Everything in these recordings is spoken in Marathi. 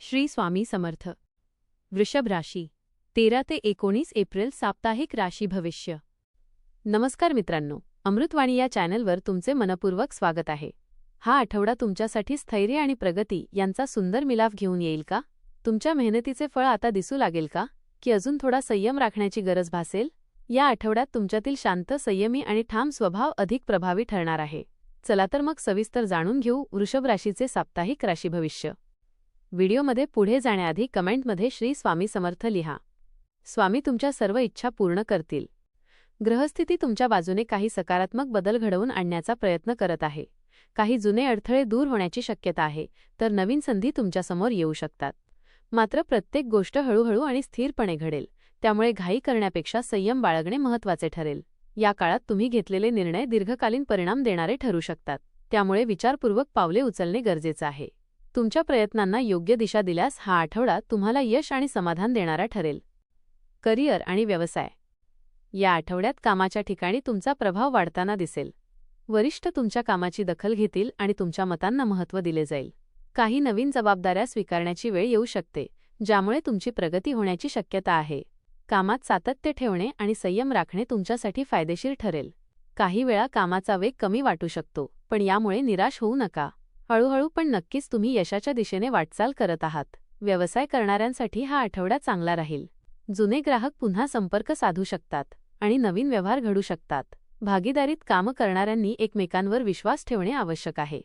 श्री स्वामी समर्थ. वृषभ राशी 13 ते 19 एप्रिल साप्ताहिक राशी भविष्य. नमस्कार मित्रांनो, अमृतवाणी या चॅनलवर तुमचे मनपूर्वक स्वागत आहे. हा आठवडा तुमच्यासाठी स्थैर्य आणि प्रगती यांचा सुंदर मिलाफ घेऊन येईल का? तुमच्या मेहनतीचे फळ आता दिसू लागेल का, की अजून थोडा संयम राखण्याची गरज भासेल? या आठवड्यात तुमच्यातील शांत, संयमी आणि ठाम स्वभाव अधिक प्रभावी ठरणार आहे. चला तर मग सविस्तर जाणून घेऊ वृषभ राशीचे साप्ताहिक राशी भविष्य. व्हिडिओमध्ये पुढे जाण्याआधी कमेंटमध्ये श्री स्वामी समर्थ लिहा. स्वामी तुमच्या सर्व इच्छा पूर्ण करतील. ग्रहस्थिती तुमच्या बाजूने काही सकारात्मक बदल घडवून आणण्याचा प्रयत्न करत आहे. काही जुने अडथळे दूर होण्याची शक्यता आहे, तर नवीन संधी तुमच्यासमोर येऊ शकतात. मात्र प्रत्येक गोष्ट हळूहळू आणि स्थिरपणे घडेल, त्यामुळे घाई करण्यापेक्षा संयम बाळगणे महत्त्वाचे ठरेल. या काळात तुम्ही घेतलेले निर्णय दीर्घकालीन परिणाम देणारे ठरू शकतात, त्यामुळे विचारपूर्वक पावले उचलणे गरजेचे आहे. तुमच्या प्रयत्नांना योग्य दिशा दिल्यास हा आठवडा तुम्हाला यश आणि समाधान देणारा ठरेल. करिअर आणि व्यवसाय. या आठवड्यात कामाच्या ठिकाणी तुमचा प्रभाव वाढताना दिसेल. वरिष्ठ तुमच्या कामाची दखल घेतील आणि तुमच्या मतांना महत्त्व दिले जाईल. काही नवीन जबाबदाऱ्या स्वीकारण्याची वेळ येऊ शकते, ज्यामुळे तुमची प्रगती होण्याची शक्यता आहे. कामात सातत्य ठेवणे आणि संयम राखणे तुमच्यासाठी फायदेशीर ठरेल. काही वेळा कामाचा वेग कमी वाटू शकतो, पण यामुळे निराश होऊ नका. हळूहळू पण नक्कीच तुम्ही यशाच्या दिशेने वाटचाल करत आहात. व्यवसाय करणाऱ्यांसाठी हा आठवडा चांगला राहील. जुने ग्राहक पुन्हा संपर्क साधू शकतात आणि नवीन व्यवहार घडू शकतात. भागीदारीत काम करणाऱ्यांनी एकमेकांवर विश्वास ठेवणे आवश्यक आहे.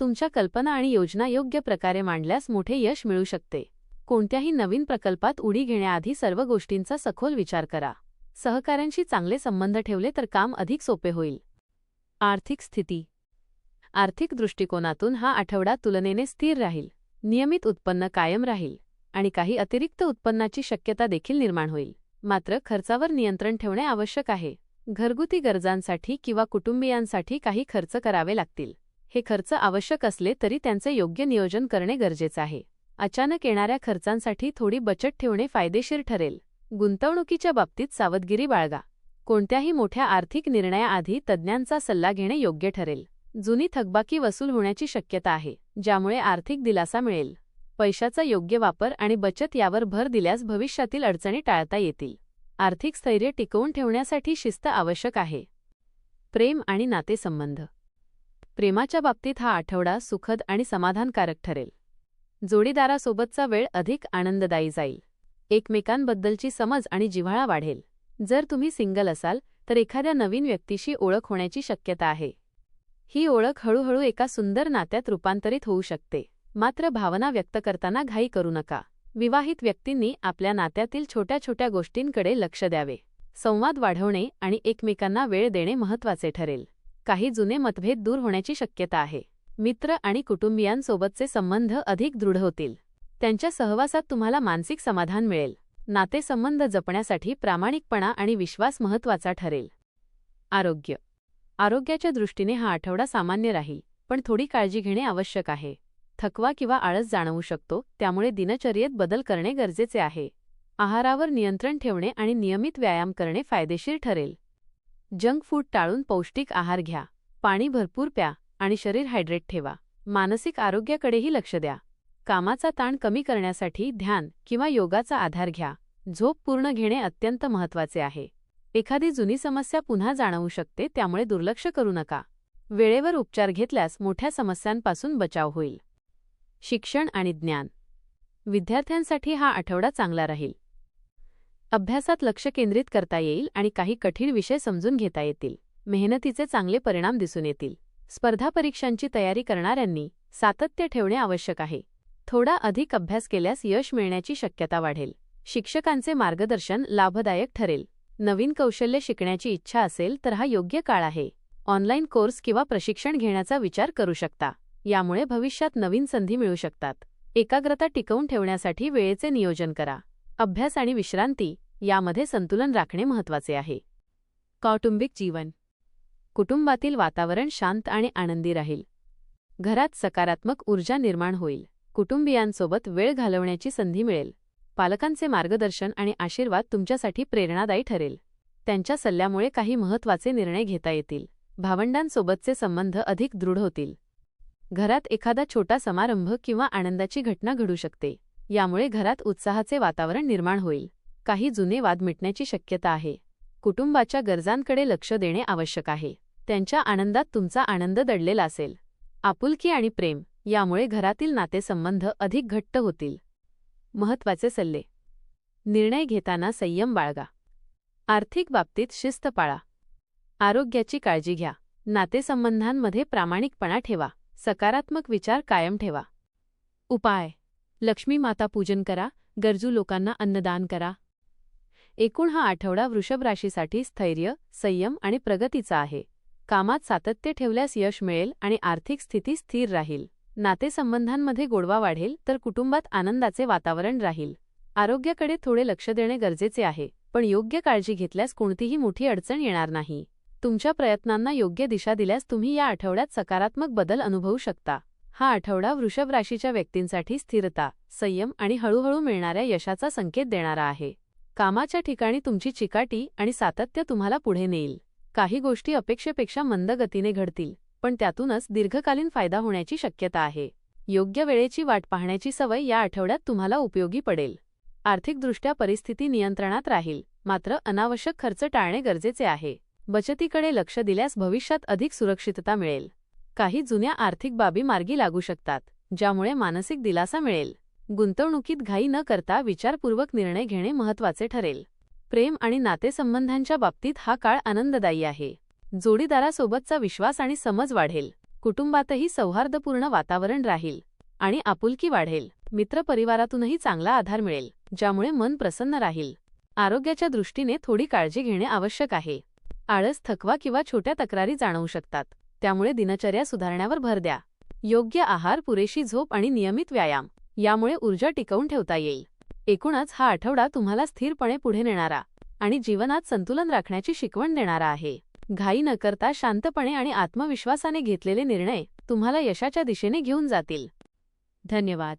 तुमच्या कल्पना आणि योजना योग्य प्रकारे मांडल्यास मोठे यश मिळू शकते. कोणत्याही नवीन प्रकल्पात उडी घेण्याआधी सर्व गोष्टींचा सखोल विचार करा. सहकाऱ्यांशी चांगले संबंध ठेवले तर काम अधिक सोपे होईल. आर्थिक स्थिती. आर्थिक दृष्टिकोनातून हा आठवडा तुलनेने स्थिर राहील. नियमित उत्पन्न कायम राहील आणि काही अतिरिक्त उत्पन्नाची शक्यता देखील निर्माण होईल. मात्र खर्चावर नियंत्रण ठेवणे आवश्यक आहे. घरगुती गरजांसाठी किंवा कुटुंबियांसाठी काही खर्च करावे लागतील. हे खर्च आवश्यक असले तरी त्यांचे योग्य नियोजन करणे गरजेचे आहे. अचानक येणाऱ्या खर्चांसाठी थोडी बचत ठेवणे फायदेशीर ठरेल. गुंतवणुकीच्या बाबतीत सावधगिरी बाळगा. कोणत्याही मोठ्या आर्थिक निर्णयाआधी तज्ज्ञांचा सल्ला घेणे योग्य ठरेल. जुनी थकबाकी वसूल होण्याची शक्यता आहे, ज्यामुळे आर्थिक दिलासा मिळेल. पैशाचा योग्य वापर आणि बचत यावर भर दिल्यास भविष्यातील अडचणी टाळता येतील. आर्थिक स्थैर्य टिकवून ठेवण्यासाठी शिस्त आवश्यक आहे. प्रेम आणि नातेसंबंध. प्रेमाच्या बाबतीत हा आठवडा सुखद आणि समाधानकारक ठरेल. जोडीदारासोबतचा वेळ अधिक आनंददायी जाईल. एकमेकांबद्दलची समज आणि जिव्हाळा वाढेल. जर तुम्ही सिंगल असाल तर एखाद्या नवीन व्यक्तीशी ओळख होण्याची शक्यता आहे. ही ओळख हळूहळू एका सुंदर नात्यात रूपांतरित होऊ शकते. मात्र भावना व्यक्त करताना घाई करू नका. विवाहित व्यक्तींनी आपल्या नात्यातील छोट्या छोट्या गोष्टींकडे लक्ष द्यावे. संवाद वाढवणे आणि एकमेकांना वेळ देणे महत्त्वाचे ठरेल. काही जुने मतभेद दूर होण्याची शक्यता आहे. मित्र आणि कुटुंबियांसोबतचे संबंध अधिक दृढ होतील. त्यांच्या सहवासात तुम्हाला मानसिक समाधान मिळेल. नातेसंबंध जपण्यासाठी प्रामाणिकपणा आणि विश्वास महत्त्वाचा ठरेल. आरोग्य. आरोग्याच्या दृष्टीने हा आठवडा सामान्य राहील, पण थोडी काळजी घेणे आवश्यक आहे. थकवा किंवा आळस जाणवू शकतो, त्यामुळे दिनचर्येत बदल करणे गरजेचे आहे. आहारावर नियंत्रण ठेवणे आणि नियमित व्यायाम करणे फायदेशीर ठरेल. जंक फूड टाळून पौष्टिक आहार घ्या. पाणी भरपूर प्या आणि शरीर हायड्रेट ठेवा. मानसिक आरोग्याकडेही लक्ष द्या. कामाचा ताण कमी करण्यासाठी ध्यान किंवा योगाचा आधार घ्या. झोप पूर्ण घेणे अत्यंत महत्त्वाचे आहे. एखादी जुनी समस्या पुन्हा जाणवू शकते, त्यामुळे दुर्लक्ष करू नका. वेळेवर उपचार घेतल्यास मोठ्या समस्यांपासून बचाव होईल. शिक्षण आणि ज्ञान. विद्यार्थ्यांसाठी हा आठवडा चांगला राहील. अभ्यासात लक्ष केंद्रित करता येईल आणि काही कठीण विषय समजून घेता येतील. मेहनतीचे चांगले परिणाम दिसून येतील. स्पर्धा परीक्षांची तयारी करणाऱ्यांनी सातत्य ठेवणे आवश्यक आहे. थोडा अधिक अभ्यास केल्यास यश मिळण्याची शक्यता वाढेल. शिक्षकांचे मार्गदर्शन लाभदायक ठरेल. नवीन कौशल्य शिकण्याची इच्छा असेल तर हा योग्य काळ आहे. ऑनलाईन कोर्स किंवा प्रशिक्षण घेण्याचा विचार करू शकता. यामुळे भविष्यात नवीन संधी मिळू शकतात. एकाग्रता टिकवून ठेवण्यासाठी वेळेचे नियोजन करा. अभ्यास आणि विश्रांती यामध्ये संतुलन राखणे महत्त्वाचे आहे. कौटुंबिक जीवन. कुटुंबातील वातावरण शांत आणि आनंदी राहील. घरात सकारात्मक ऊर्जा निर्माण होईल. कुटुंबियांसोबत वेळ घालवण्याची संधी मिळेल. पालकांचे मार्गदर्शन आणि आशीर्वाद तुमच्यासाठी प्रेरणादायी ठरेल. त्यांच्या सल्ल्यामुळे काही महत्त्वाचे निर्णय घेता येतील. भावंडांसोबतचे संबंध अधिक दृढ होतील. घरात एखादा छोटा समारंभ किंवा आनंदाची घटना घडू शकते. यामुळे घरात उत्साहाचे वातावरण निर्माण होईल. काही जुने वाद मिटण्याची शक्यता आहे. कुटुंबाच्या गरजांकडे लक्ष देणे आवश्यक आहे. त्यांच्या आनंदात तुमचा आनंद दडलेला असेल. आपुलकी आणि प्रेम यामुळे घरातील नातेसंबंध अधिक घट्ट होतील. महत्त्वाचे सल्ले. निर्णय घेताना संयम बाळगा. आर्थिक बाबतीत शिस्त पाळा. आरोग्याची काळजी घ्या. नातेसंबंधांमध्ये प्रामाणिकपणा ठेवा. सकारात्मक विचार कायम ठेवा. उपाय. लक्ष्मी माता पूजन करा. गरजू लोकांना अन्नदान करा. एकूण हा आठवडा वृषभ राशीसाठी स्थैर्य, संयम आणि प्रगतीचा आहे. कामात सातत्य ठेवल्यास यश मिळेल आणि आर्थिक स्थिती स्थिर राहील. नातेसंबंधांमध्ये गोडवा वाढेल तर कुटुंबात आनंदाचे वातावरण राहील. आरोग्याकडे थोडे लक्ष देणे गरजेचे आहे, पण योग्य काळजी घेतल्यास कोणतीही मोठी अडचण येणार नाही. तुमच्या प्रयत्नांना योग्य दिशा दिल्यास तुम्ही या आठवड्यात सकारात्मक बदल अनुभवू शकता. हा आठवडा वृषभ राशीच्या व्यक्तींसाठी स्थिरता, संयम आणि हळूहळू मिळणाऱ्या यशाचा संकेत देणारा आहे. कामाच्या ठिकाणी तुमची चिकाटी आणि सातत्य तुम्हाला पुढे नेईल. काही गोष्टी अपेक्षेपेक्षा मंद गतीने घडतील, पण त्यातूनच दीर्घकालीन फायदा होण्याची शक्यता आहे. योग्य वेळेची वाट पाहण्याची सवय या आठवड्यात तुम्हाला उपयोगी पडेल. आर्थिकदृष्ट्या परिस्थिती नियंत्रणात राहील, मात्र अनावश्यक खर्च टाळणे गरजेचे आहे. बचतीकडे लक्ष दिल्यास भविष्यात अधिक सुरक्षितता मिळेल. काही जुन्या आर्थिक बाबी मार्गी लागू शकतात, ज्यामुळे मानसिक दिलासा मिळेल. गुंतवणुकीत घाई न करता विचारपूर्वक निर्णय घेणे महत्त्वाचे ठरेल. प्रेम आणि नातेसंबंधांच्या बाबतीत हा काळ आनंददायी आहे. जोडीदारासोबतचा विश्वास आणि समज वाढेल. कुटुंबातही सौहार्दपूर्ण वातावरण राहील आणि आपुलकी वाढेल. मित्रपरिवारातूनही चांगला आधार मिळेल, ज्यामुळे मन प्रसन्न राहील. आरोग्याच्या दृष्टीने थोडी काळजी घेणे आवश्यक आहे. आळस, थकवा किंवा छोट्या तक्रारी जाणवू शकतात, त्यामुळे दिनचर्या सुधारण्यावर भर द्या. योग्य आहार, पुरेशी झोप आणि नियमित व्यायाम यामुळे ऊर्जा टिकवून ठेवता येईल. एकूणच हा आठवडा तुम्हाला स्थिरपणे पुढे नेणारा आणि जीवनात संतुलन राखण्याची शिकवण देणारा आहे. घाई न करता शांतपणे आणि आत्मविश्वासाने घेतलेले निर्णय तुम्हाला यशाच्या दिशेने घेऊन जातील. धन्यवाद.